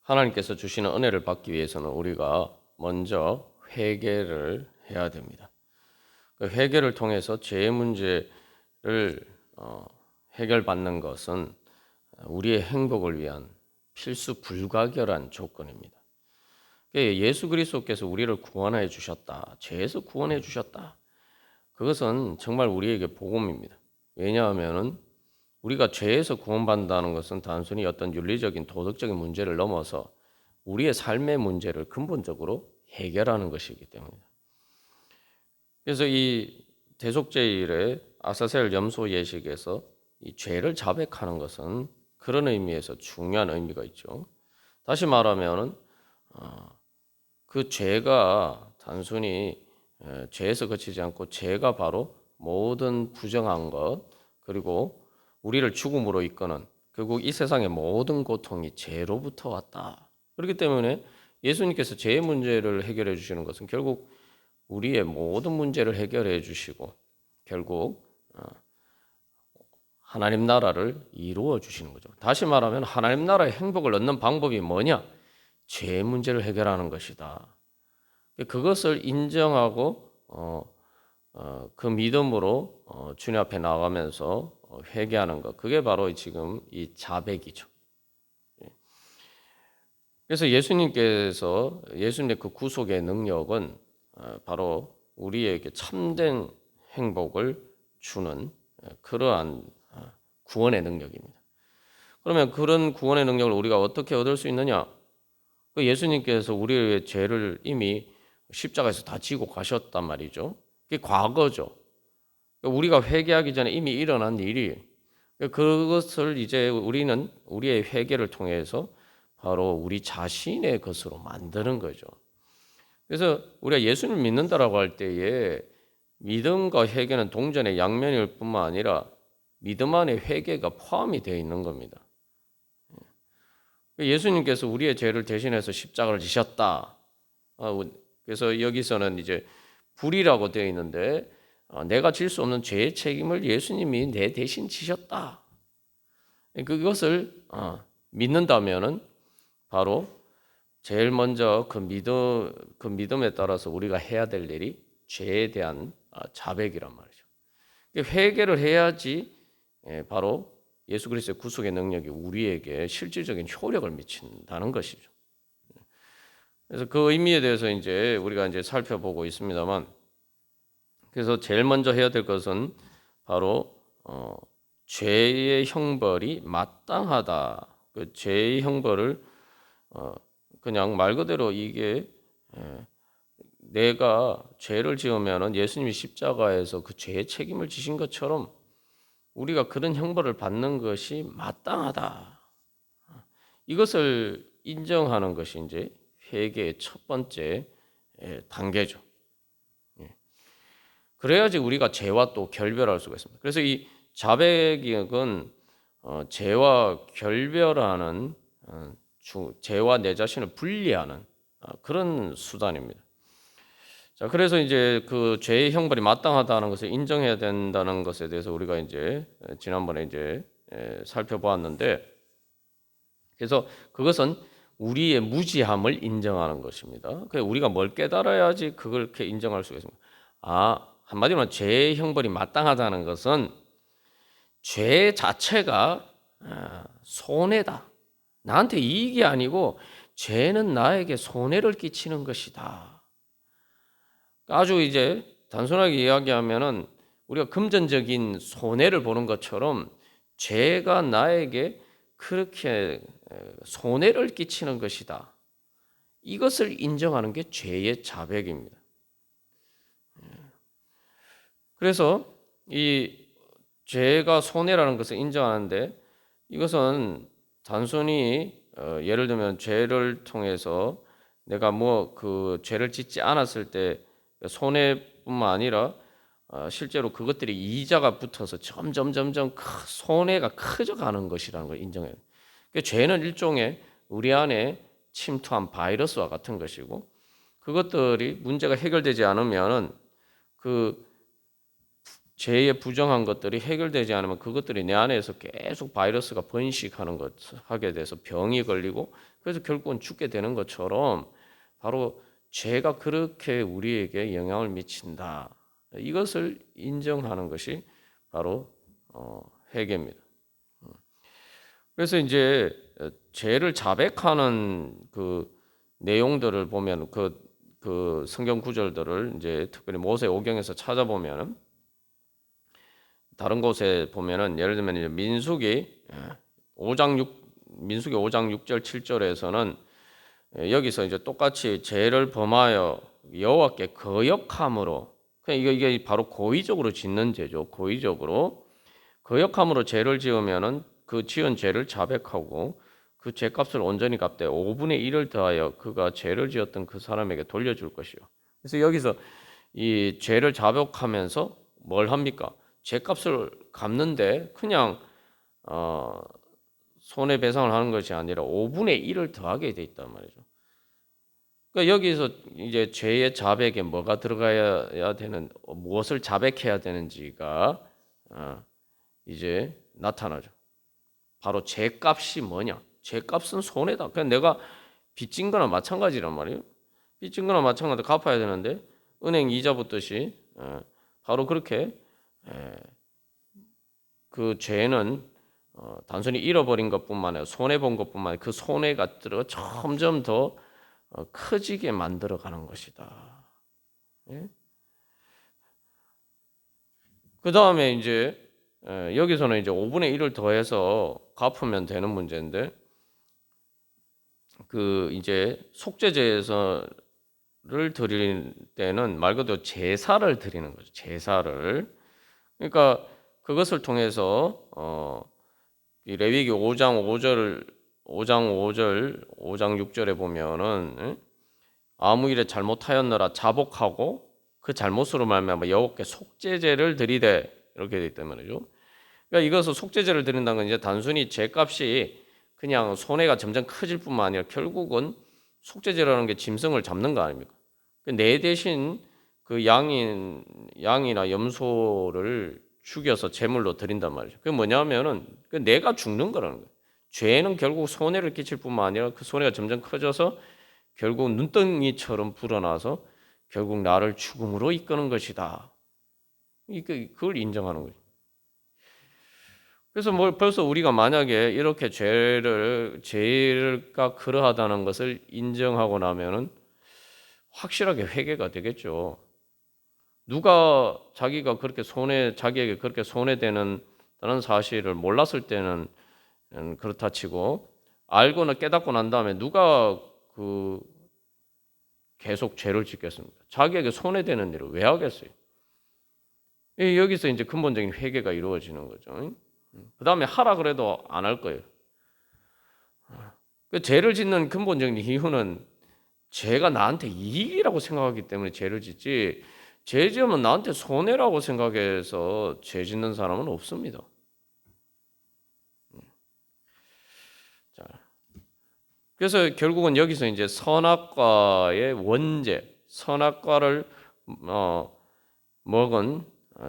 하나님께서 주시는 은혜를 받기 위해서는 우리가 먼저 회개를 해야 됩니다. 그 회개를 통해서 죄의 문제를 해결받는 것은 우리의 행복을 위한 필수 불가결한 조건입니다. 예수 그리스도께서 우리를 구원해 주셨다. 죄에서 구원해 주셨다. 그것은 정말 우리에게 복음입니다. 왜냐하면 우리가 죄에서 구원받는다는 것은 단순히 어떤 윤리적인 도덕적인 문제를 넘어서 우리의 삶의 문제를 근본적으로 해결하는 것이기 때문입니다. 그래서 이 대속죄일의 아사셀 염소 예식에서 이 죄를 자백하는 것은 그런 의미에서 중요한 의미가 있죠. 다시 말하면은 그 죄가 단순히 죄에서 그치지 않고 죄가 바로 모든 부정한 것 그리고 우리를 죽음으로 이끄는 결국 이 세상의 모든 고통이 죄로부터 왔다. 그렇기 때문에 예수님께서 죄의 문제를 해결해 주시는 것은 결국 우리의 모든 문제를 해결해 주시고 결국 하나님 나라를 이루어 주시는 거죠. 다시 말하면 하나님 나라의 행복을 얻는 방법이 뭐냐? 죄의 문제를 해결하는 것이다. 그것을 인정하고 그 믿음으로 주님 앞에 나가면서 회개하는 것. 그게 바로 지금 이 자백이죠. 그래서 예수님의 그 구속의 능력은 바로 우리에게 참된 행복을 주는 그러한 구원의 능력입니다. 그러면 그런 구원의 능력을 우리가 어떻게 얻을 수 있느냐? 예수님께서 우리의 죄를 이미 십자가에서 다 지고 가셨단 말이죠. 그게 과거죠. 우리가 회개하기 전에 이미 일어난 일이 그것을 이제 우리는 우리의 회개를 통해서 바로 우리 자신의 것으로 만드는 거죠. 그래서 우리가 예수를 믿는다라고 할 때에 믿음과 회개는 동전의 양면일 뿐만 아니라 믿음 안에 회개가 포함이 되어 있는 겁니다. 예수님께서 우리의 죄를 대신해서 십자가를 지셨다. 그래서 여기서는 이제 불이라고 되어 있는데 내가 질 수 없는 죄의 책임을 예수님이 내 대신 지셨다. 그것을 믿는다면은 바로 제일 먼저 그 믿음에 따라서 우리가 해야 될 일이 죄에 대한 자백이란 말이죠. 회개를 해야지 바로 예수 그리스도의 구속의 능력이 우리에게 실질적인 효력을 미친다는 것이죠. 그래서 그 의미에 대해서 이제 우리가 이제 살펴보고 있습니다만, 그래서 제일 먼저 해야 될 것은 바로 죄의 형벌이 마땅하다. 그 죄의 형벌을 그냥 말 그대로 이게 내가 죄를 지으면은 예수님이 십자가에서 그 죄의 책임을 지신 것처럼 우리가 그런 형벌을 받는 것이 마땅하다. 이것을 인정하는 것이 이제 회개의 첫 번째 단계죠. 그래야지 우리가 죄와 또 결별할 수가 있습니다. 그래서 이 자백은 죄와 결별하는 죄와 내 자신을 분리하는 그런 수단입니다. 자, 그래서 이제 그 죄의 형벌이 마땅하다는 것을 인정해야 된다는 것에 대해서 우리가 이제 지난번에 이제 살펴보았는데, 그래서 그것은 우리의 무지함을 인정하는 것입니다. 그래서 우리가 뭘 깨달아야지 그걸 이렇게 인정할 수가 있습니다. 한마디로 죄의 형벌이 마땅하다는 것은 죄 자체가 손해다. 나한테 이익이 아니고 죄는 나에게 손해를 끼치는 것이다. 아주 이제 단순하게 이야기하면은 우리가 금전적인 손해를 보는 것처럼 죄가 나에게 그렇게 손해를 끼치는 것이다. 이것을 인정하는 게 죄의 자백입니다. 그래서 이 죄가 손해라는 것을 인정하는데 이것은 단순히 예를 들면 죄를 통해서 내가 뭐 그 죄를 짓지 않았을 때 손해뿐만 아니라 실제로 그것들이 이자가 붙어서 점점 손해가 커져가는 것이라는 걸 인정해요. 그러니까 죄는 일종의 우리 안에 침투한 바이러스와 같은 것이고 그것들이 문제가 해결되지 않으면은 그 죄의 부정한 것들이 해결되지 않으면 그것들이 내 안에서 계속 바이러스가 번식하는 것 하게 돼서 병이 걸리고 그래서 결국은 죽게 되는 것처럼 바로 죄가 그렇게 우리에게 영향을 미친다. 이것을 인정하는 것이 바로 회개입니다. 그래서 이제 죄를 자백하는 그 내용들을 보면 그 성경 구절들을 이제 특별히 모세오경에서 찾아보면 다른 곳에 보면은 예를 들면 이제 민수기 5장 6절 7절에서는 여기서 이제 똑같이 죄를 범하여 여호와께 거역함으로 그냥 이게 바로 고의적으로 짓는 죄죠. 고의적으로 거역함으로 죄를 지으면은 그 지은 죄를 자백하고 그 죄값을 온전히 갚되 5분의 1을 더하여 그가 죄를 지었던 그 사람에게 돌려줄 것이요. 그래서 여기서 이 죄를 자백하면서 뭘 합니까? 죄값을 갚는데 그냥 손해배상을 하는 것이 아니라 5분의 1을 더하게 돼 있단 말이죠. 그러니까 여기서 이제 죄의 자백에 뭐가 들어가야 되는 무엇을 자백해야 되는지가 이제 나타나죠. 바로 죄값이 뭐냐? 죄값은 손해다. 그냥 내가 빚진 거나 마찬가지란 말이에요. 빚진 거나 마찬가지로 갚아야 되는데 은행 이자 붙듯이 바로 그렇게 그 죄는 단순히 잃어버린 것뿐만 아니라 손해본 것뿐만 아니라 그 손해가 들어 점점 더 커지게 만들어가는 것이다. 예? 그 다음에 이제 여기서는 이제 5분의 1을 더해서 갚으면 되는 문제인데 그 이제 속죄제에서를 드릴 때는 말 그대로 제사를 드리는 거죠. 제사를. 그러니까 그것을 통해서 이 레위기 5장 6절에 보면은 아무 일에 잘못하였느라 자복하고 그 잘못으로 말미암아 여호와께 속죄제를 드리되 이렇게 되어 있단 말이죠. 그러니까 이것을 속죄제를 드린다는 건 이제 단순히 죄값이 그냥 손해가 점점 커질 뿐만 아니라 결국은 속죄제라는 게 짐승을 잡는 거 아닙니까? 내 대신 그 양이나 염소를 죽여서 제물로 드린단 말이죠. 그게 뭐냐면은 내가 죽는 거라는 거예요. 죄는 결국 손해를 끼칠 뿐만 아니라 그 손해가 점점 커져서 결국 눈덩이처럼 불어나서 결국 나를 죽음으로 이끄는 것이다. 그걸 인정하는 거죠. 그래서 벌써 우리가 만약에 이렇게 죄가 그러하다는 것을 인정하고 나면은 확실하게 회개가 되겠죠. 누가 자기에게 그렇게 손해되는 사실을 몰랐을 때는 그렇다 치고 알고는 깨닫고 난 다음에 누가 계속 죄를 짓겠습니까? 자기에게 손해되는 일을 왜 하겠어요? 여기서 이제 근본적인 회개가 이루어지는 거죠. 그 다음에 하라 그래도 안 할 거예요. 그 죄를 짓는 근본적인 이유는 죄가 나한테 이익이라고 생각하기 때문에 죄를 짓지 죄 지으면 나한테 손해라고 생각해서 죄 짓는 사람은 없습니다. 자, 그래서 결국은 여기서 이제 선악과의 원죄, 선악과를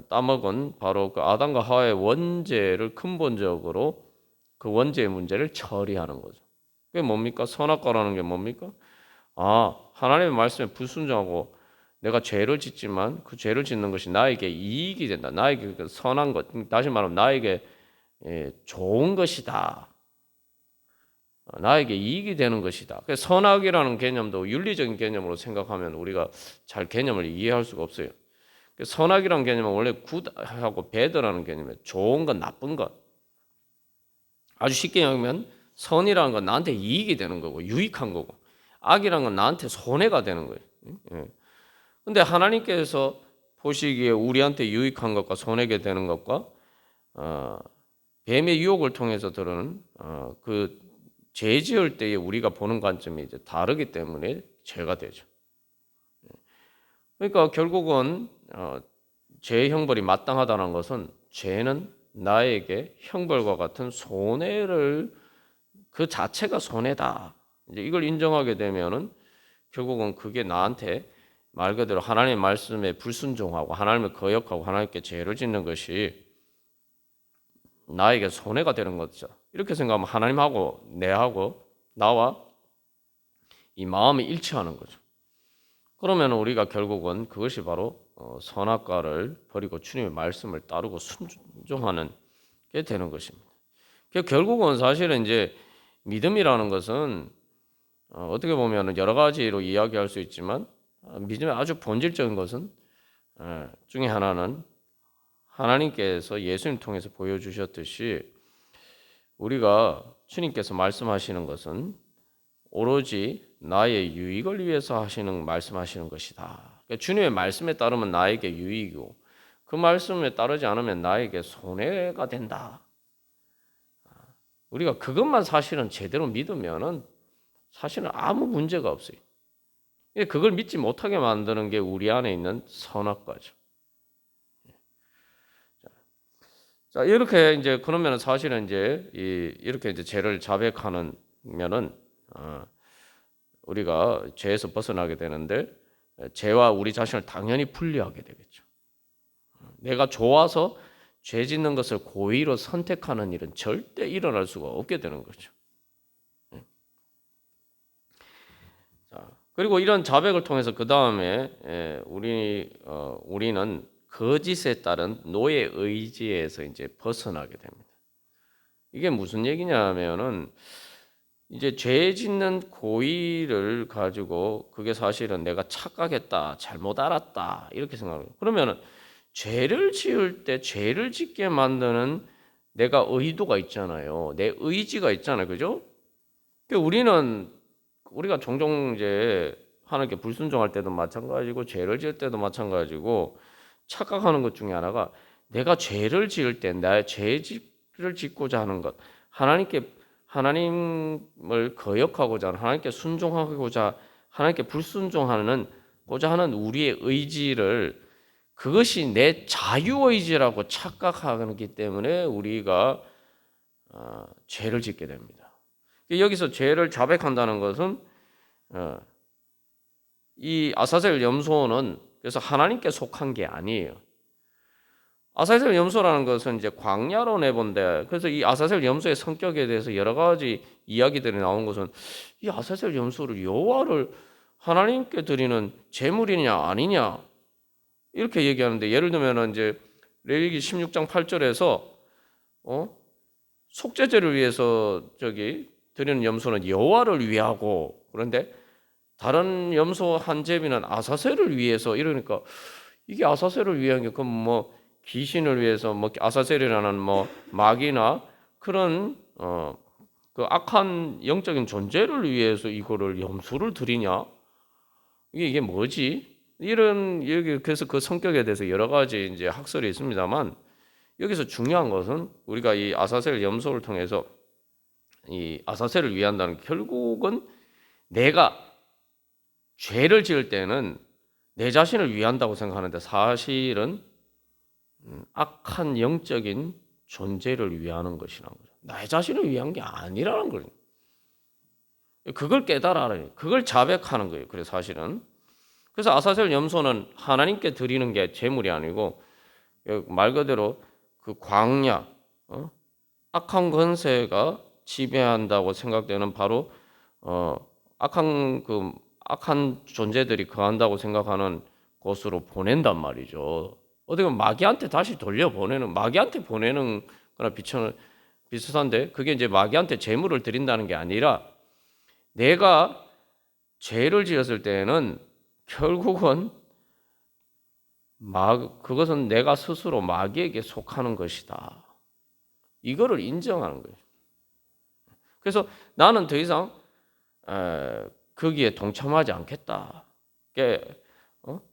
따먹은 바로 그 아담과 하와의 원죄를 근본적으로 그 원죄의 문제를 처리하는 거죠. 그게 뭡니까? 선악과라는 게 뭡니까? 하나님의 말씀에 불순종하고 내가 죄를 짓지만 그 죄를 짓는 것이 나에게 이익이 된다. 나에게 그 선한 것, 다시 말하면 나에게 좋은 것이다. 나에게 이익이 되는 것이다. 선악이라는 개념도 윤리적인 개념으로 생각하면 우리가 잘 개념을 이해할 수가 없어요. 선악이라는 개념은 원래 굿하고 배드라는 개념이에요. 좋은 것, 나쁜 것. 아주 쉽게 얘기하면 선이라는 건 나한테 이익이 되는 거고 유익한 거고 악이라는 건 나한테 손해가 되는 거예요. 근데 하나님께서 보시기에 우리한테 유익한 것과 손해가 되는 것과 뱀의 유혹을 통해서 들은 그 죄 지을 때에 우리가 보는 관점이 이제 다르기 때문에 죄가 되죠. 그러니까 결국은 죄의 형벌이 마땅하다는 것은 죄는 나에게 형벌과 같은 손해를 그 자체가 손해다. 이제 이걸 인정하게 되면은 결국은 그게 나한테 말 그대로 하나님의 말씀에 불순종하고 하나님을 거역하고 하나님께 죄를 짓는 것이 나에게 손해가 되는 거죠. 이렇게 생각하면 하나님하고 내하고 나와 이 마음이 일치하는 거죠. 그러면 우리가 결국은 그것이 바로 선악과를 버리고 주님의 말씀을 따르고 순종하는 게 되는 것입니다. 결국은 사실은 이제 믿음이라는 것은 어떻게 보면 여러 가지로 이야기할 수 있지만 믿음의 아주 본질적인 것은 중에 하나는 하나님께서 예수님 통해서 보여주셨듯이 우리가 주님께서 말씀하시는 것은 오로지 나의 유익을 위해서 말씀하시는 것이다. 그러니까 주님의 말씀에 따르면 나에게 유익이고 그 말씀에 따르지 않으면 나에게 손해가 된다. 우리가 그것만 사실은 제대로 믿으면은 사실은 아무 문제가 없어요. 그걸 믿지 못하게 만드는 게 우리 안에 있는 선악과죠. 자, 이렇게 이제 그러면 사실은 이제 이렇게 이제 죄를 자백하면은 우리가 죄에서 벗어나게 되는데 죄와 우리 자신을 당연히 분리하게 되겠죠. 내가 좋아서 죄 짓는 것을 고의로 선택하는 일은 절대 일어날 수가 없게 되는 거죠. 자, 그리고 이런 자백을 통해서 그 다음에 우리는 거짓에 따른 노예 의지에서 이제 벗어나게 됩니다. 이게 무슨 얘기냐면은 이제 죄 짓는 고의를 가지고 그게 사실은 내가 착각했다, 잘못 알았다 이렇게 생각해요. 그러면은 죄를 지을 때 죄를 짓게 만드는 내가 의도가 있잖아요. 내 의지가 있잖아요, 그죠? 우리가 종종 이제 하나님께 불순종할 때도 마찬가지고 죄를 지을 때도 마찬가지고 착각하는 것 중에 하나가 내가 죄를 지을 때 나의 죄를 짓고자 하는 것, 하나님을 거역하고자 하는, 하나님께 순종하고자 하나님께 불순종하고자 하는 우리의 의지를 그것이 내 자유의지라고 착각하기 때문에 우리가 죄를 짓게 됩니다. 여기서 죄를 자백한다는 것은 이 아사셀 염소는 그래서 하나님께 속한 게 아니에요. 아사셀 염소라는 것은 이제 광야로 내본데 그래서 이 아사셀 염소의 성격에 대해서 여러 가지 이야기들이 나온 것은 이 아사셀 염소를 여호와를 하나님께 드리는 제물이냐 아니냐 이렇게 얘기하는데 예를 들면 이제 레위기 16장 8절에서 속죄제를 위해서 드리는 염소는 여호와를 위하고 그런데 다른 염소 한 제비는 아사셀을 위해서 이러니까 이게 아사셀을 위한 게 그럼 뭐 귀신을 위해서 뭐 아사셀이라는 뭐 마귀나 그런 그 악한 영적인 존재를 위해서 이거를 염소를 드리냐 이게 뭐지? 여기 그래서 그 성격에 대해서 여러 가지 이제 학설이 있습니다만 여기서 중요한 것은 우리가 이 아사셀 염소를 통해서 이 아사셀을 위한다는 결국은 내가 죄를 지을 때는 내 자신을 위한다고 생각하는데 사실은 악한 영적인 존재를 위하는 것이라는 거죠. 내 자신을 위한 게 아니라는 거예요. 그걸 깨달아라. 그걸 자백하는 거예요. 그래서 사실은 그래서 아사셀 염소는 하나님께 드리는 게 제물이 아니고 말 그대로 그 광야, 악한 권세가 지배한다고 생각되는 바로 악한 존재들이 거한다고 생각하는 곳으로 보낸단 말이죠. 어떻게 보면 마귀한테 다시 돌려보내는 마귀한테 보내는 거나 비슷한데 그게 이제 마귀한테 제물을 드린다는 게 아니라 내가 죄를 지었을 때는 결국은 그것은 내가 스스로 마귀에게 속하는 것이다. 이거를 인정하는 거예요. 그래서 나는 더 이상 거기에 동참하지 않겠다.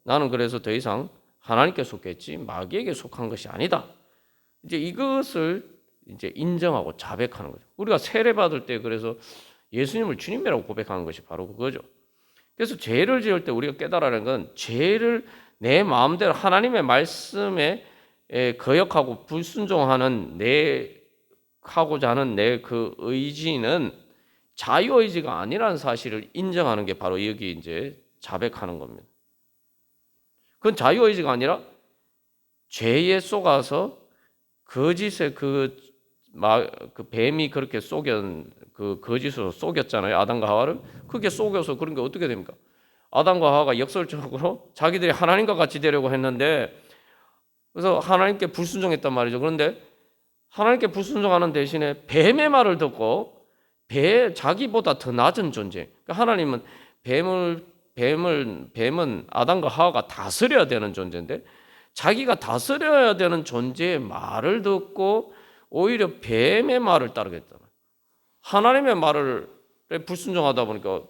나는 그래서 더 이상 하나님께 속했지 마귀에게 속한 것이 아니다. 이제 이것을 이제 인정하고 자백하는 거죠. 우리가 세례 받을 때 그래서 예수님을 주님이라고 고백하는 것이 바로 그거죠. 그래서 죄를 지을 때 우리가 깨달아야 건 죄를 내 마음대로 하나님의 말씀에 거역하고 불순종하는 하고자 하는 내 그 의지는 자유의지가 아니라는 사실을 인정하는 게 바로 여기 이제 자백하는 겁니다. 그건 자유의지가 아니라 죄에 속아서 거짓에 그 뱀이 그렇게 거짓으로 속였잖아요. 아담과 하와를. 그게 속여서 그런 게 어떻게 됩니까? 아담과 하와가 역설적으로 자기들이 하나님과 같이 되려고 했는데, 그래서 하나님께 불순종했단 말이죠. 그런데 하나님께 불순종하는 대신에 뱀의 말을 듣고 자기보다 더 낮은 존재. 그러니까 하나님은 뱀은 아담과 하와가 다스려야 되는 존재인데, 자기가 다스려야 되는 존재의 말을 듣고 오히려 뱀의 말을 따르겠다. 하나님의 말을 불순종하다 보니까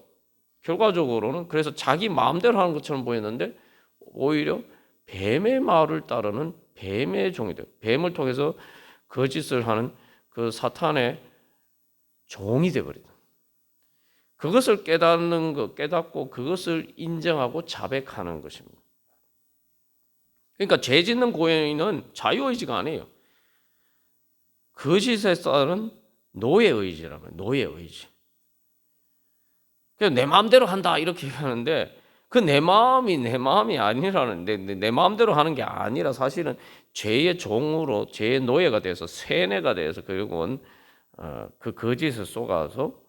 결과적으로는 그래서 자기 마음대로 하는 것처럼 보였는데 오히려 뱀의 말을 따르는 뱀의 종이 돼요. 뱀을 통해서 거짓을 하는 그 사탄의 종이 되어버리다. 그것을 깨닫고 그것을 인정하고 자백하는 것입니다. 그러니까 죄 짓는 고인은 자유의지가 아니에요. 거짓에 따른 노예의지라면 노예의지. 그냥 내 마음대로 한다 이렇게 하는데 그 내 마음이 아니라는 내 마음대로 하는 게 아니라 사실은 죄의 종으로 죄의 노예가 돼서 세뇌가 돼서 결국은 그 거짓에 속아서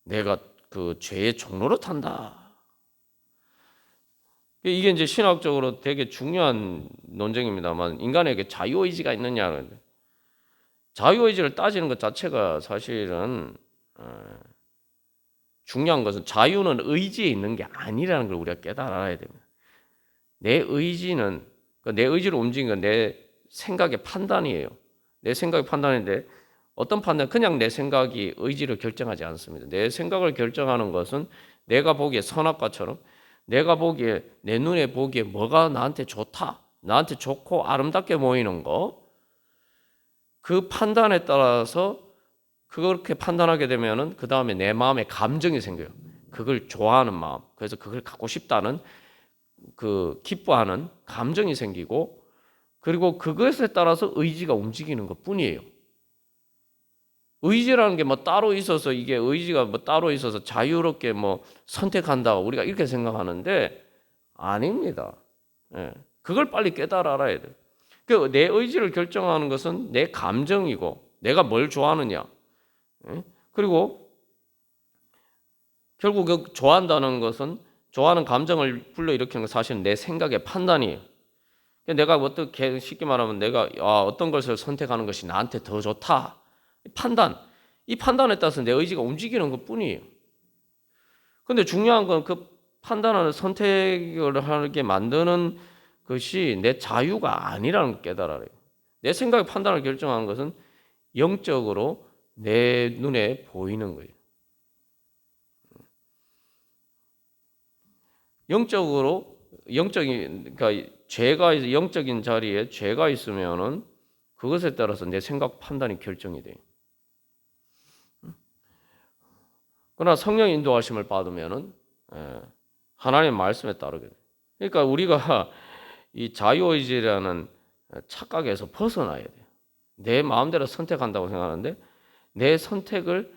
내가 그 죄의 종로로 탄다. 이게 이제 신학적으로 되게 중요한 논쟁입니다만 인간에게 자유의지가 있느냐. 자유의지를 따지는 것 자체가 사실은 중요한 것은 자유는 의지에 있는 게 아니라는 걸 우리가 깨달아야 됩니다. 내 의지는 내 의지로 움직이는 건 내 생각의 판단이에요. 내 생각의 판단인데 어떤 판단? 그냥 내 생각이 의지를 결정하지 않습니다. 내 생각을 결정하는 것은 내가 보기에 선악과처럼 내가 보기에 내 눈에 보기에 뭐가 나한테 좋다, 나한테 좋고 아름답게 보이는 거 그 판단에 따라서 그렇게 판단하게 되면은 그 다음에 내 마음에 감정이 생겨요. 그걸 좋아하는 마음, 그래서 그걸 갖고 싶다는 그 기뻐하는 감정이 생기고 그리고 그것에 따라서 의지가 움직이는 것뿐이에요. 의지라는 게 뭐 따로 있어서 이게 의지가 뭐 따로 있어서 자유롭게 뭐 선택한다 우리가 이렇게 생각하는데 아닙니다. 예. 그걸 빨리 깨달아 알아야 돼요. 내 의지를 결정하는 것은 내 감정이고 내가 뭘 좋아하느냐. 예? 그리고 결국 좋아한다는 것은 좋아하는 감정을 불러일으키는 건 사실은 내 생각의 판단이에요. 내가 어떻게 쉽게 말하면 내가 어떤 것을 선택하는 것이 나한테 더 좋다. 이 판단에 따라서 내 의지가 움직이는 것뿐이에요. 그런데 중요한 건 그 판단하는 선택을 하게 만드는 것이 내 자유가 아니라는 걸 깨달아야 해요. 내 생각의 판단을 결정하는 것은 영적으로 내 눈에 보이는 거예요. 그러니까 죄가 영적인 자리에 죄가 있으면은 그것에 따라서 내 생각 판단이 결정이 돼요. 그러나 성령 인도하심을 받으면은 하나님의 말씀에 따르게 돼요. 그러니까 우리가 이 자유의지라는 착각에서 벗어나야 돼요. 내 마음대로 선택한다고 생각하는데 내 선택을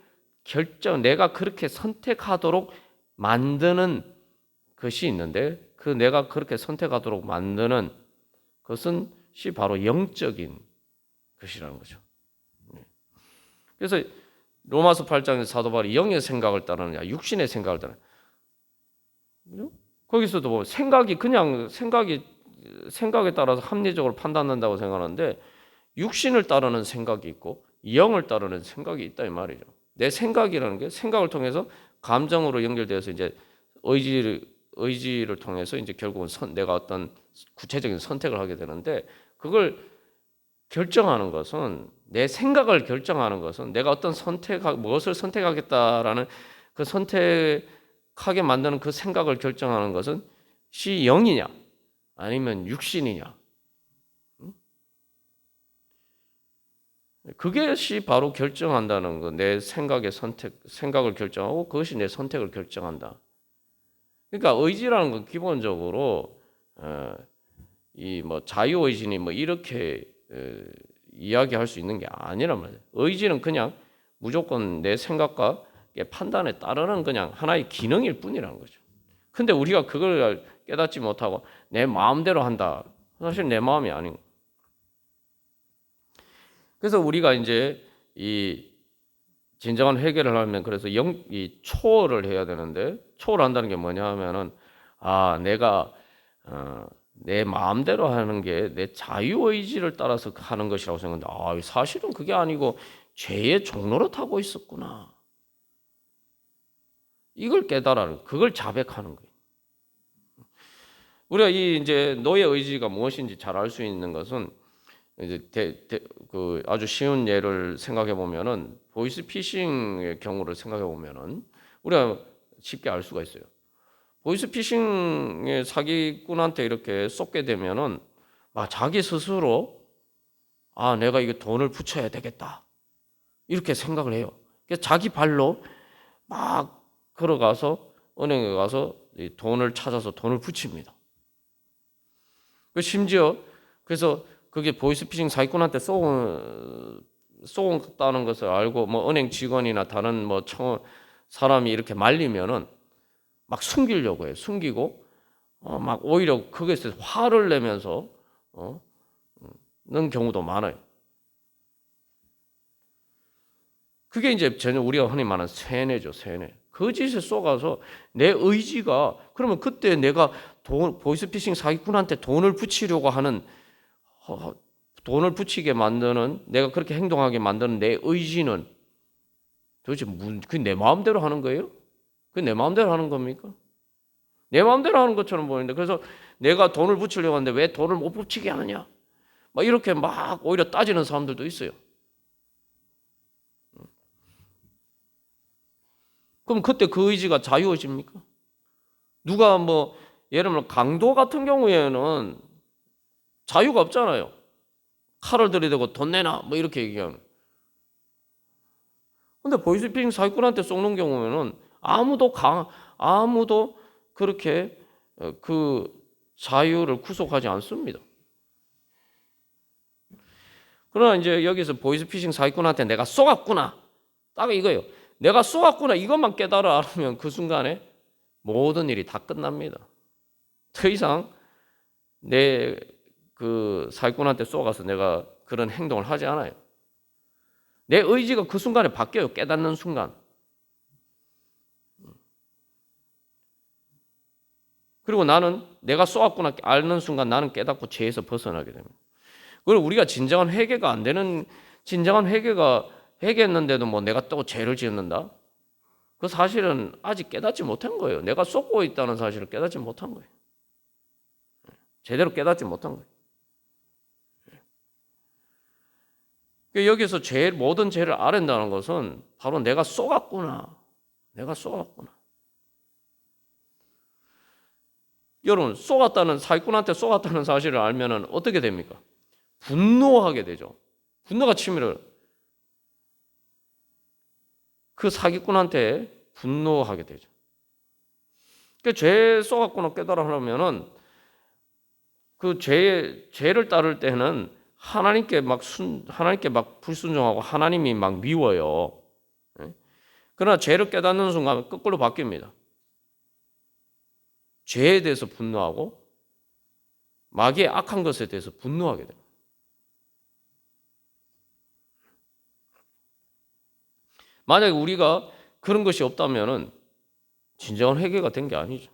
내가 그렇게 선택하도록 만드는 것이 있는데 그 내가 그렇게 선택하도록 만드는 것은 바로 영적인 것이라는 거죠. 그래서 로마서 8장에서 사도 바울이 영의 생각을 따르느냐 육신의 생각을 따르느냐 거기서도 뭐 생각에 따라서 합리적으로 판단한다고 생각하는데 육신을 따르는 생각이 있고 영을 따르는 생각이 있다 이 말이죠. 내 생각이라는 게 생각을 통해서 감정으로 연결되어서 이제 의지를 통해서 이제 결국은 내가 어떤 구체적인 선택을 하게 되는데 그걸 결정하는 것은 내 생각을 결정하는 것은 내가 어떤 무엇을 선택하겠다라는 그 선택하게 만드는 그 생각을 결정하는 것은 영이냐 아니면 육신이냐 그것이 바로 결정한다는 거. 내 생각을 결정하고 그것이 내 선택을 결정한다. 그러니까 의지라는 건 기본적으로 이 뭐 자유의지니 뭐 이렇게 이야기할 수 있는 게 아니란 말이에요. 의지는 그냥 무조건 내 생각과 판단에 따르는 그냥 하나의 기능일 뿐이라는 거죠. 근데 우리가 그걸 깨닫지 못하고 내 마음대로 한다. 사실 내 마음이 아닌 거예요. 그래서 우리가 이제 이 진정한 회개를 하면 그래서 이 초월을 해야 되는데 초월한다는 게 뭐냐 하면은 내가 내 마음대로 하는 게 내 자유의지를 따라서 하는 것이라고 생각하는데 사실은 그게 아니고 죄의 종로를 타고 있었구나. 이걸 깨달아는 그걸 자백하는 거예요. 우리가 이제 너의 의지가 무엇인지 잘 알 수 있는 것은 이제 그 아주 쉬운 예를 생각해 보면은 보이스피싱의 경우를 생각해 보면은 우리가 쉽게 알 수가 있어요. 보이스피싱의 사기꾼한테 이렇게 쏟게 되면은 자기 스스로 내가 이게 돈을 붙여야 되겠다 이렇게 생각을 해요. 그래서 자기 발로 막 걸어가서 은행에 가서 돈을 찾아서 돈을 붙입니다. 심지어 그래서 그게 보이스피싱 사기꾼한테 쏘았다는 것을 알고 은행 직원이나 다른 사람이 이렇게 말리면은 막 숨기려고 해요. 숨기고 막 오히려 거기에서 화를 내면서 는 경우도 많아요. 그게 이제 전혀 우리가 흔히 말하는 세뇌죠, 세뇌. 그 짓에 쏘가서 내 의지가 그러면 그때 내가 보이스피싱 사기꾼한테 돈을 붙이려고 하는 돈을 붙이게 만드는 내가 그렇게 행동하게 만드는 내 의지는 도대체 그게 내 마음대로 하는 거예요? 그게 내 마음대로 하는 겁니까? 내 마음대로 하는 것처럼 보이는데 그래서 내가 돈을 붙이려고 하는데 왜 돈을 못 붙이게 하느냐? 이렇게 오히려 따지는 사람들도 있어요. 그럼 그때 그 의지가 자유의지입니까? 누가 예를 들면 강도 같은 경우에는 자유가 없잖아요. 칼을 들이대고 돈 내놔 이렇게 얘기하는. 근데 보이스피싱 사기꾼한테 쏘는 경우에는 아무도 그렇게 그 자유를 구속하지 않습니다. 그러나 이제 여기서 보이스피싱 사기꾼한테 내가 쏘았구나. 딱 이거예요. 내가 쏘았구나 이것만 깨달아 알면 그 순간에 모든 일이 다 끝납니다. 더 이상 내 그 사기꾼한테 쏘아서 내가 그런 행동을 하지 않아요. 내 의지가 그 순간에 바뀌어요. 깨닫는 순간. 그리고 나는 내가 쏘았구나 알는 순간 나는 깨닫고 죄에서 벗어나게 됩니다. 그리고 우리가 진정한 회개가 안 되는 진정한 회개했는데도 내가 또 죄를 지었는다. 그 사실은 아직 깨닫지 못한 거예요. 내가 쏟고 있다는 사실을 깨닫지 못한 거예요. 제대로 깨닫지 못한 거예요. 여기서 모든 죄를 아랜다는 것은 바로 내가 쏘았구나. 내가 쏘았구나. 여러분, 사기꾼한테 쏘았다는 사실을 알면은 어떻게 됩니까? 분노하게 되죠. 분노가 치밀어요. 그 사기꾼한테 분노하게 되죠. 죄 쏘았구나 깨달으려면은 그 죄를 따를 때는 하나님께 막 불순종하고 하나님이 막 미워요. 그러나 죄를 깨닫는 순간 거꾸로 바뀝니다. 죄에 대해서 분노하고 마귀의 악한 것에 대해서 분노하게 됩니다. 만약에 우리가 그런 것이 없다면은 진정한 회개가 된 게 아니죠.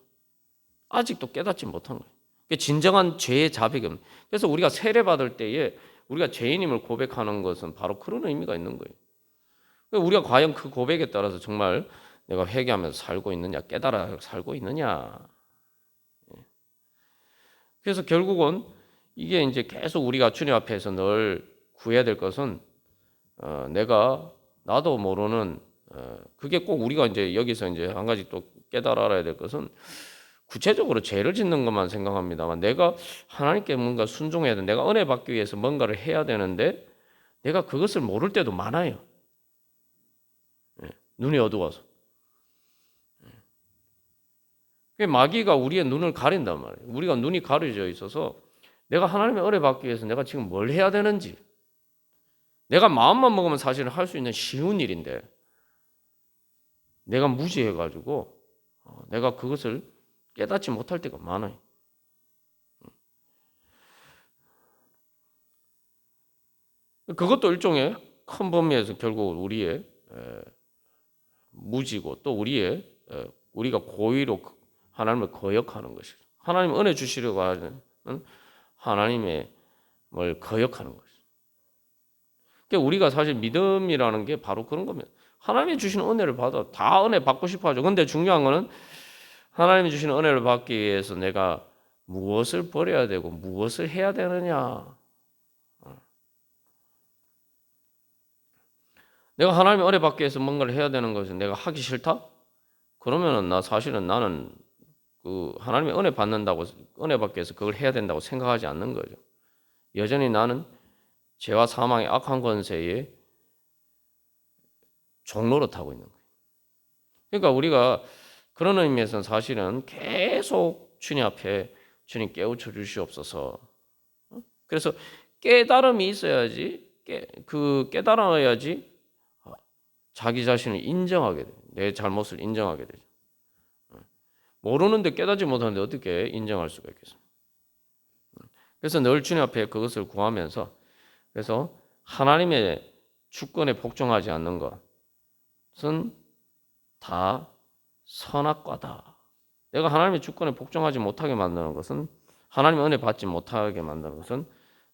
아직도 깨닫지 못한 거예요. 진정한 죄의 자백이 없는. 그래서 우리가 세례 받을 때에 우리가 죄인임을 고백하는 것은 바로 그런 의미가 있는 거예요. 우리가 과연 그 고백에 따라서 정말 내가 회개하면서 살고 있느냐, 깨달아 살고 있느냐. 그래서 결국은 이게 이제 계속 우리가 주님 앞에서 늘 구해야 될 것은 나도 모르는 그게 꼭 우리가 이제 여기서 이제 한 가지 또 깨달아 알아야 될 것은 구체적으로 죄를 짓는 것만 생각합니다만 내가 하나님께 뭔가 순종해야 돼. 내가 은혜 받기 위해서 뭔가를 해야 되는데 내가 그것을 모를 때도 많아요. 눈이 어두워서. 마귀가 우리의 눈을 가린단 말이에요. 우리가 눈이 가려져 있어서 내가 하나님의 은혜 받기 위해서 내가 지금 뭘 해야 되는지 내가 마음만 먹으면 사실은 할 수 있는 쉬운 일인데 내가 무지해가지고 내가 그것을 깨닫지 못할 때가 많아요. 그것도 일종의 큰 범위에서 결국 우리의 무지고 또 우리가 고의로 하나님을 거역하는 것이죠. 하나님 은혜 주시려고 하는 하나님의 뭘 거역하는 것이죠. 그러니까 우리가 사실 믿음이라는 게 바로 그런 겁니다. 하나님이 주시는 은혜를 받아 다 은혜 받고 싶어 하죠. 근데 중요한 거는 하나님이 주시는 은혜를 받기 위해서 내가 무엇을 버려야 되고 무엇을 해야 되느냐. 내가 하나님의 은혜 받기 위해서 뭔가를 해야 되는 것을 내가 하기 싫다? 그러면은 나는 그 하나님의 은혜 받는다고 은혜 받기 위해서 그걸 해야 된다고 생각하지 않는 거죠. 여전히 나는 죄와 사망의 악한 권세에 종노릇하고 있는 거예요. 그러니까 우리가 그런 의미에서는 사실은 계속 주님 앞에 주님 깨우쳐 주시옵소서. 그래서 깨달음이 있어야지 깨달아야지 자기 자신을 인정하게 돼요. 내 잘못을 인정하게 되죠. 모르는데 깨닫지 못하는데 어떻게 인정할 수가 있겠습니까? 그래서 늘 주님 앞에 그것을 구하면서 그래서 하나님의 주권에 복종하지 않는 것은 다 선악과다. 내가 하나님의 주권에 복종하지 못하게 만드는 것은 하나님의 은혜 받지 못하게 만드는 것은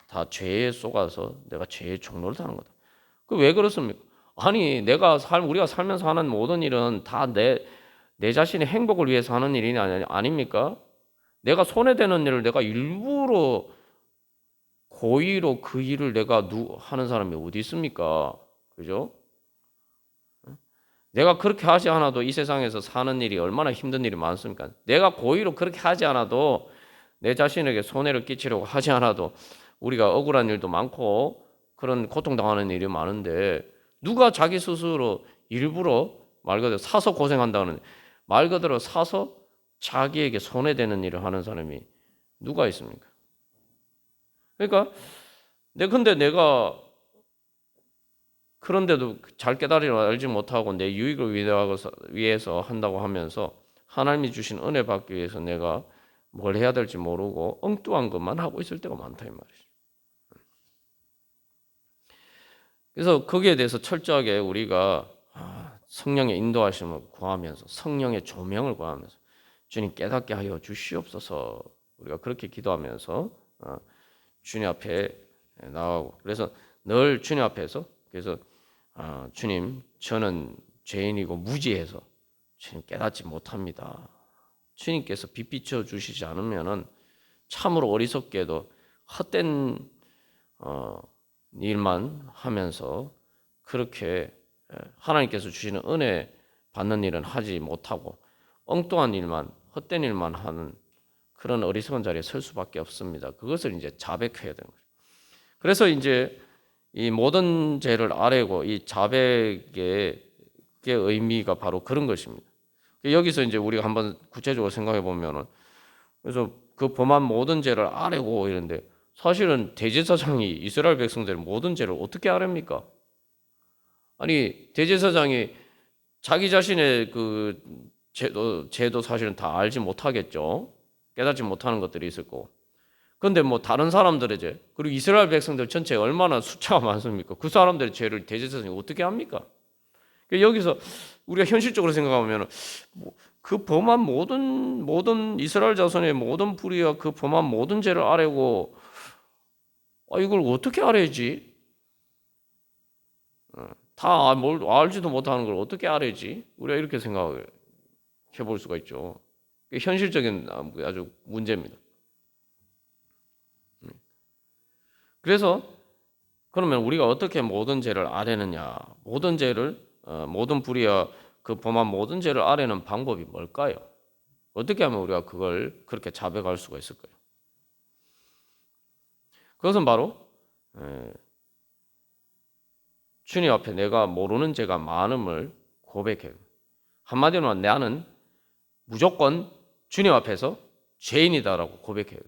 다 죄에 속아서 내가 죄의 종로를 타는 거다. 그 왜 그렇습니까? 아니 우리가 살면서 하는 모든 일은 다 내 자신의 행복을 위해서 하는 일이 아닙니까? 내가 손해되는 일을 내가 일부러 고의로 그 일을 내가 하는 사람이 어디 있습니까? 그죠? 내가 그렇게 하지 않아도 이 세상에서 사는 일이 얼마나 힘든 일이 많습니까? 내가 고의로 그렇게 하지 않아도 내 자신에게 손해를 끼치려고 하지 않아도 우리가 억울한 일도 많고 그런 고통당하는 일이 많은데 누가 자기 스스로 일부러 말 그대로 사서 고생한다는 말 그대로 사서 자기에게 손해되는 일을 하는 사람이 누가 있습니까? 그러니까 근데 내가 그런데도 잘 깨달으려 알지 못하고 내 유익을 위해서 한다고 하면서 하나님이 주신 은혜 받기 위해서 내가 뭘 해야 될지 모르고 엉뚱한 것만 하고 있을 때가 많다 이 말이죠. 그래서 거기에 대해서 철저하게 우리가 성령의 인도하심을 구하면서 성령의 조명을 구하면서 주님 깨닫게 하여 주시옵소서 우리가 그렇게 기도하면서 주님 앞에 나가고 그래서 늘 주님 앞에서 그래서 주님 저는 죄인이고 무지해서 주님 깨닫지 못합니다. 주님께서 빛비춰 주시지 않으면은 참으로 어리석게도 헛된 일만 하면서 그렇게 하나님께서 주시는 은혜 받는 일은 하지 못하고 엉뚱한 일만 헛된 일만 하는 그런 어리석은 자리에 설 수밖에 없습니다. 그것을 이제 자백해야 되는 거죠. 그래서 이제 이 모든 죄를 아뢰고 이 자백의 의미가 바로 그런 것입니다. 여기서 이제 우리가 한번 구체적으로 생각해 보면은 그래서 그 범한 모든 죄를 아뢰고 이런데 사실은 대제사장이 이스라엘 백성들의 모든 죄를 어떻게 아렵니까? 아니 대제사장이 자기 자신의 그 죄도 사실은 다 알지 못하겠죠. 깨닫지 못하는 것들이 있을 거고. 그런데 뭐 다른 사람들의 죄 그리고 이스라엘 백성들 전체에 얼마나 숫자가 많습니까? 그 사람들의 죄를 대제사장이 어떻게 합니까? 여기서 우리가 현실적으로 생각하면 그 범한 모든 이스라엘 자손의 모든 불의와 그 범한 모든 죄를 아뢰고 이걸 어떻게 알아야지? 다 알지도 못하는 걸 어떻게 알아야지? 우리가 이렇게 생각을 해볼 수가 있죠. 현실적인 아주 문제입니다. 그래서 그러면 우리가 어떻게 모든 죄를 아뢰느냐? 모든 죄를 모든 불의와 그 범한 모든 죄를 아뢰는 방법이 뭘까요? 어떻게 하면 우리가 그걸 그렇게 자백할 수가 있을까요? 그것은 바로 주님 앞에 내가 모르는 죄가 많음을 고백해요. 한마디로 나는 무조건 주님 앞에서 죄인이다라고 고백해요.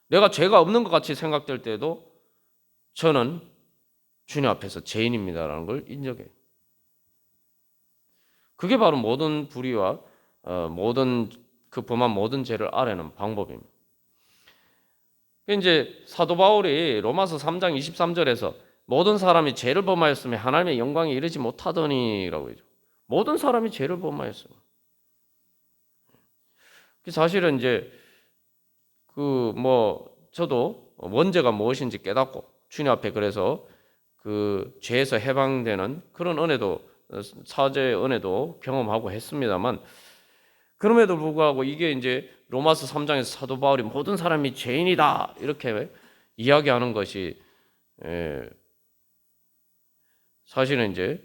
내가 죄가 없는 것 같이 생각될 때도 저는 주님 앞에서 죄인입니다라는 걸 인정해요. 그게 바로 모든 불의와 모든 그 범한 모든 죄를 아뢰는 방법입니다. 이제 사도 바울이 로마서 3장 23절에서 모든 사람이 죄를 범하였으며 하나님의 영광에 이르지 못하더니라고 했죠. 모든 사람이 죄를 범하였어요. 사실은 이제 저도 원죄가 무엇인지 깨닫고 주님 앞에 그래서 그 죄에서 해방되는 그런 은혜도 사죄의 은혜도 경험하고 했습니다만 그럼에도 불구하고 이게 이제 로마서 3장에서 사도 바울이 모든 사람이 죄인이다 이렇게 이야기하는 것이 사실은 이제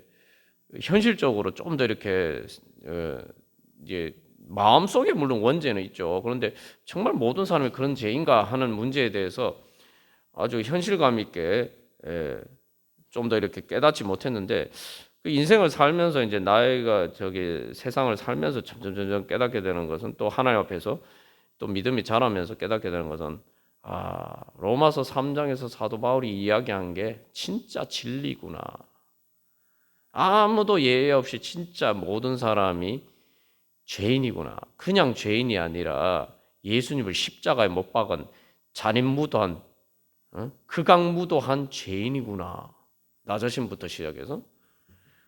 현실적으로 좀 더 이렇게 이제 마음속에 물론 원죄는 있죠. 그런데 정말 모든 사람이 그런 죄인가 하는 문제에 대해서 아주 현실감 있게 좀 더 이렇게 깨닫지 못했는데 그 인생을 살면서 이제 나이가 세상을 살면서 점점 깨닫게 되는 것은 또 하나님 앞에서 또 믿음이 자라면서 깨닫게 되는 것은 로마서 3장에서 사도 바울이 이야기한 게 진짜 진리구나. 아무도 예외 없이 진짜 모든 사람이 죄인이구나. 그냥 죄인이 아니라 예수님을 십자가에 못 박은 잔인무도한 극악무도한 죄인이구나. 나 자신부터 시작해서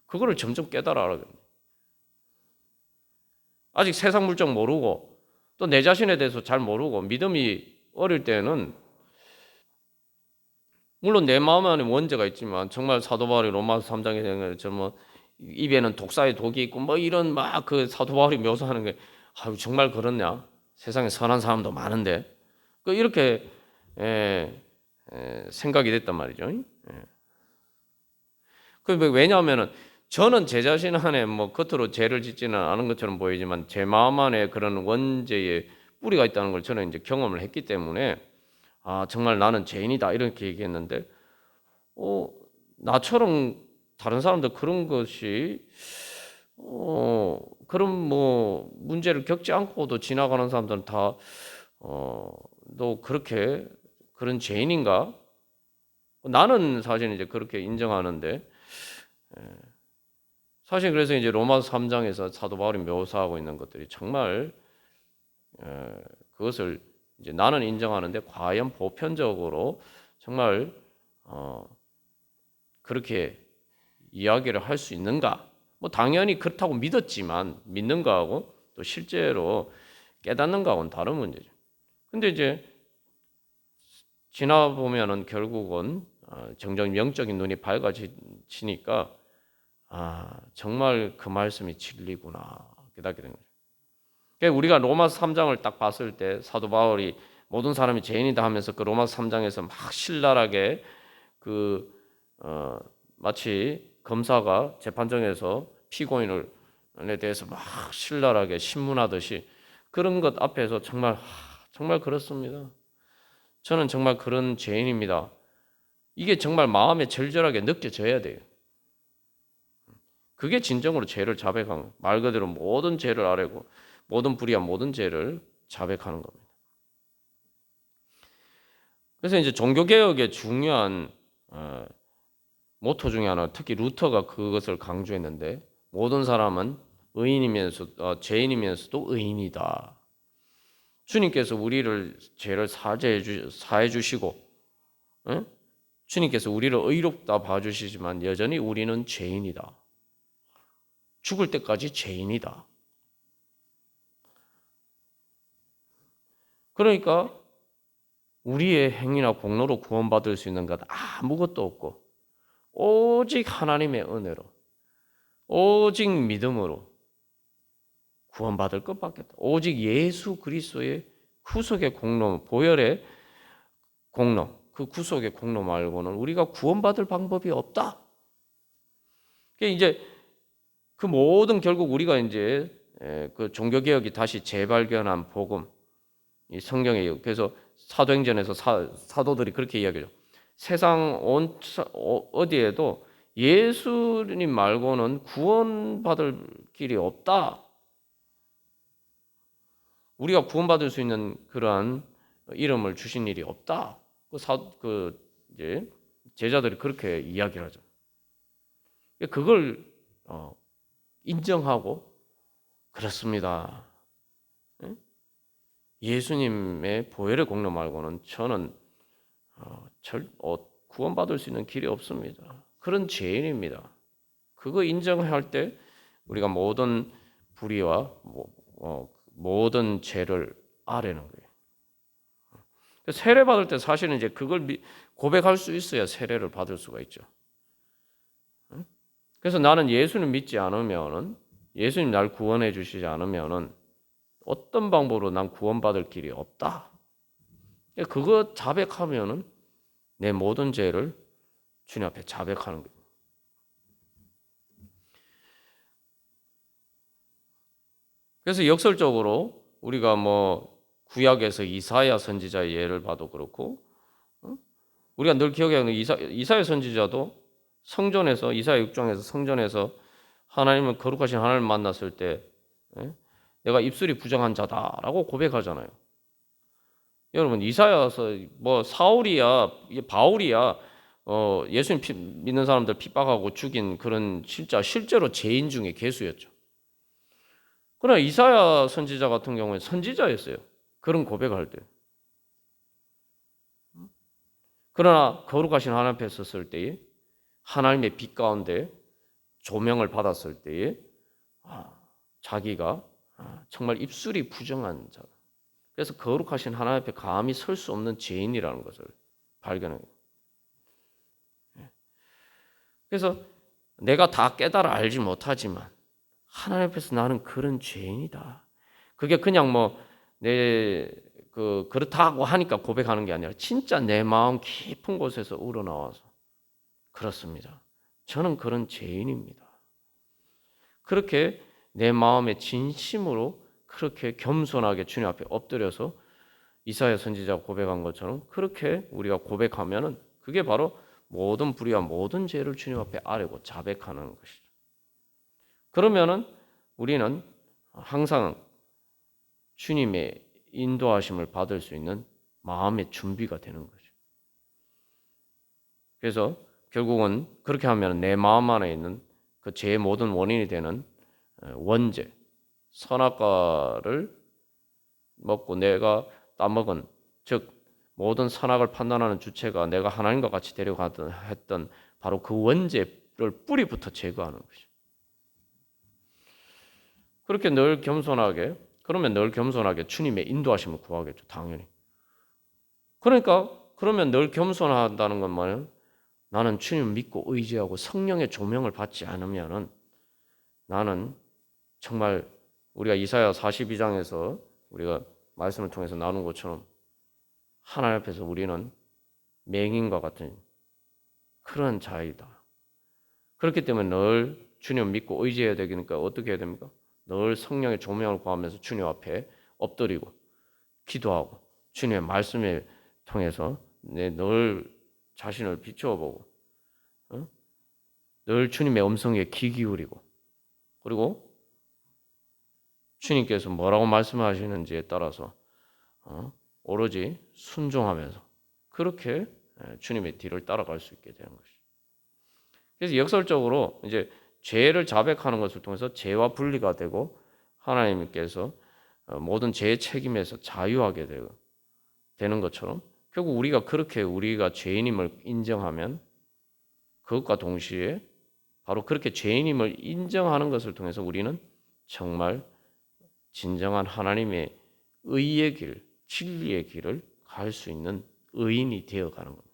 그거를 점점 깨달아 알아요. 아직 세상 물정 모르고 또 내 자신에 대해서 잘 모르고 믿음이 어릴 때는 물론 내 마음 안에 원죄가 있지만 정말 사도 바울이 로마서 3장에 되는 것처럼 입에는 독사의 독이 있고 이런 막 그 사도 바울이 묘사하는 게 정말 그렇냐? 세상에 선한 사람도 많은데 이렇게 생각이 됐단 말이죠. 왜냐하면은 저는 제 자신 안에 겉으로 죄를 짓지는 않은 것처럼 보이지만 제 마음 안에 그런 원죄의 뿌리가 있다는 걸 저는 이제 경험을 했기 때문에 정말 나는 죄인이다 이렇게 얘기했는데 나처럼 다른 사람들 그런 것이 그런 문제를 겪지 않고도 지나가는 사람들은 너 그렇게 그런 죄인인가? 나는 사실 이제 그렇게 인정하는데 사실 그래서 이제 로마서 3장에서 사도 바울이 묘사하고 있는 것들이 정말 그것을 이제 나는 인정하는데 과연 보편적으로 정말 그렇게 이야기를 할 수 있는가? 당연히 그렇다고 믿었지만 믿는 거하고 또 실제로 깨닫는 거하고는 다른 문제죠. 근데 이제 지나 보면은 결국은 정정 영적인 눈이 밝아지니까 정말 그 말씀이 진리구나 깨닫게 된 거죠. 그러니까 우리가 로마서 3장을 딱 봤을 때 사도 바울이 모든 사람이 죄인이다 하면서 그 로마서 3장에서 막 신랄하게 마치 검사가 재판정에서 피고인에 대해서 막 신랄하게 신문하듯이 그런 것 앞에서 정말 그렇습니다. 저는 정말 그런 죄인입니다. 이게 정말 마음에 절절하게 느껴져야 돼요. 그게 진정으로 죄를 자백하는 말 그대로 모든 죄를 아뢰고 모든 불의한 모든 죄를 자백하는 겁니다. 그래서 이제 종교개혁의 중요한 모토 중에 하나, 특히 루터가 그것을 강조했는데 모든 사람은 죄인이면서도 의인이다. 주님께서 우리를 죄를 사해 주시고 주님께서 우리를 의롭다 봐주시지만 여전히 우리는 죄인이다. 죽을 때까지 죄인이다. 그러니까 우리의 행위나 공로로 구원받을 수 있는 것 아무것도 없고 오직 하나님의 은혜로 오직 믿음으로 구원받을 것밖에 없다. 오직 예수 그리스도의 구속의 공로, 보혈의 공로, 그 구속의 공로 말고는 우리가 구원받을 방법이 없다. 이제 그 모든 결국 우리가 이제 그 종교개혁이 다시 재발견한 복음, 이 성경에 그래서 사도행전에서 사도들이 그렇게 이야기해요. 세상 어디에도 예수님 말고는 구원받을 길이 없다. 우리가 구원받을 수 있는 그러한 이름을 주신 일이 없다. 이제 제자들이 그렇게 이야기를 하죠. 그걸 인정하고 그렇습니다. 예수님의 보혈의 공로 말고는 저는 구원받을 수 있는 길이 없습니다. 그런 죄인입니다. 그거 인정할 때 우리가 모든 불의와 모든 죄를 아뢰는 거예요. 세례 받을 때 사실은 이제 그걸 고백할 수 있어야 세례를 받을 수가 있죠. 그래서 나는 예수님 믿지 않으면은, 예수님 날 구원해 주시지 않으면은 어떤 방법으로 난 구원받을 길이 없다. 그거 자백하면은 내 모든 죄를 주님 앞에 자백하는 거예요. 그래서 역설적으로 우리가 구약에서 이사야 선지자의 예를 봐도 그렇고, 우리가 늘 기억해야 하는 이사야 선지자도 성전에서, 이사야 6장에서 성전에서 하나님을, 거룩하신 하나님을 만났을 때 내가 입술이 부정한 자다라고 고백하잖아요. 여러분, 이사야서 사울이야, 바울이야, 예수님 믿는 사람들 핍박하고 죽인 그런 실제로 죄인 중에 괴수였죠. 그러나 이사야 선지자 같은 경우에 선지자였어요. 그런 고백할 때. 그러나 거룩하신 하나님 앞에 섰을 때에, 하나님의 빛 가운데 조명을 받았을 때에 자기가 정말 입술이 부정한 자, 그래서 거룩하신 하나님 앞에 감히 설 수 없는 죄인이라는 것을 발견해요. 그래서 내가 다 깨달아 알지 못하지만 하나님 앞에서 나는 그런 죄인이다. 그게 그냥 그렇다고 하니까 고백하는 게 아니라 진짜 내 마음 깊은 곳에서 우러나와서, 그렇습니다, 저는 그런 죄인입니다. 그렇게 내 마음의 진심으로 그렇게 겸손하게 주님 앞에 엎드려서 이사야 선지자가 고백한 것처럼 그렇게 우리가 고백하면은 그게 바로 모든 불의와 모든 죄를 주님 앞에 아뢰고 자백하는 것이죠. 그러면은 우리는 항상 주님의 인도하심을 받을 수 있는 마음의 준비가 되는 거죠. 그래서 결국은 그렇게 하면 내 마음 안에 있는 그 죄의 모든 원인이 되는 원죄, 선악과를 먹고 내가 따먹은, 즉 모든 선악을 판단하는 주체가 내가 하나님과 같이 데려가던 했던 바로 그 원죄를 뿌리부터 제거하는 것이죠. 그렇게 늘 겸손하게, 그러면 늘 겸손하게 주님의 인도하심을 구하겠죠, 당연히. 그러면 늘 겸손하다는 건 뭐예요? 나는 주님을 믿고 의지하고 성령의 조명을 받지 않으면은 나는 정말 우리가 이사야 42장에서 우리가 말씀을 통해서 나눈 것처럼 하나님 앞에서 우리는 맹인과 같은 그런 자이다. 그렇기 때문에 늘 주님을 믿고 의지해야 되니까 어떻게 해야 됩니까? 늘 성령의 조명을 구하면서 주님 앞에 엎드리고 기도하고 주님의 말씀을 통해서 늘 자신을 비추어 보고 늘 주님의 음성에 귀 기울이고, 그리고 주님께서 뭐라고 말씀하시는지에 따라서 오로지 순종하면서 그렇게 주님의 뒤를 따라갈 수 있게 되는 것이죠. 그래서 역설적으로 이제 죄를 자백하는 것을 통해서 죄와 분리가 되고 하나님께서 모든 죄의 책임에서 자유하게 되는 것처럼, 결국 우리가 죄인임을 인정하면 그것과 동시에 바로 그렇게 죄인임을 인정하는 것을 통해서 우리는 정말 진정한 하나님의 의의 길, 진리의 길을 갈 수 있는 의인이 되어가는 겁니다.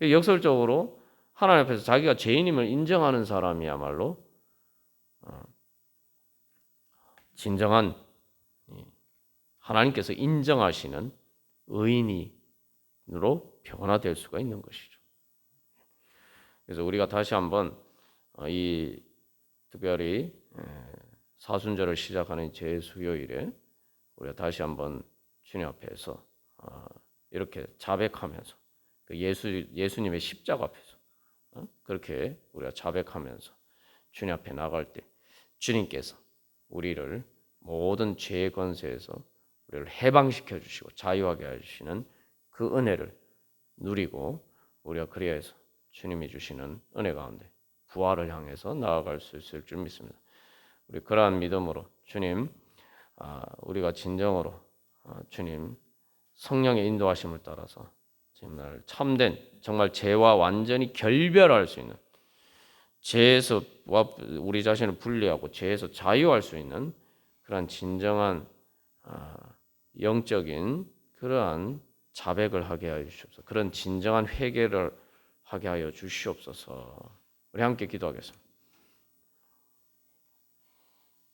역설적으로 하나님 앞에서 자기가 죄인임을 인정하는 사람이야말로 진정한 하나님께서 인정하시는 의인으로 변화될 수가 있는 것이죠. 그래서 우리가 다시 한번 특별히 사순절을 시작하는 제수요일에 우리가 다시 한번 주님 앞에서 이렇게 자백하면서 예수님의 십자가 앞에서 그렇게 우리가 자백하면서 주님 앞에 나갈 때 주님께서 우리를 모든 죄의 권세에서 우리를 해방시켜 주시고 자유하게 하시는 그 은혜를 누리고 우리가 그리하여서 주님이 주시는 은혜 가운데 부활을 향해서 나아갈 수 있을 줄 믿습니다. 우리 그러한 믿음으로 주님, 우리가 진정으로 주님 성령의 인도하심을 따라서 정말 참된, 정말 죄와 완전히 결별할 수 있는, 죄에서 우리 자신을 분리하고 죄에서 자유할 수 있는 그러한 진정한 영적인 그러한 자백을 하게 하여 주시옵소서. 그런 진정한 회개를 하게 하여 주시옵소서. 우리 함께 기도하겠습니다.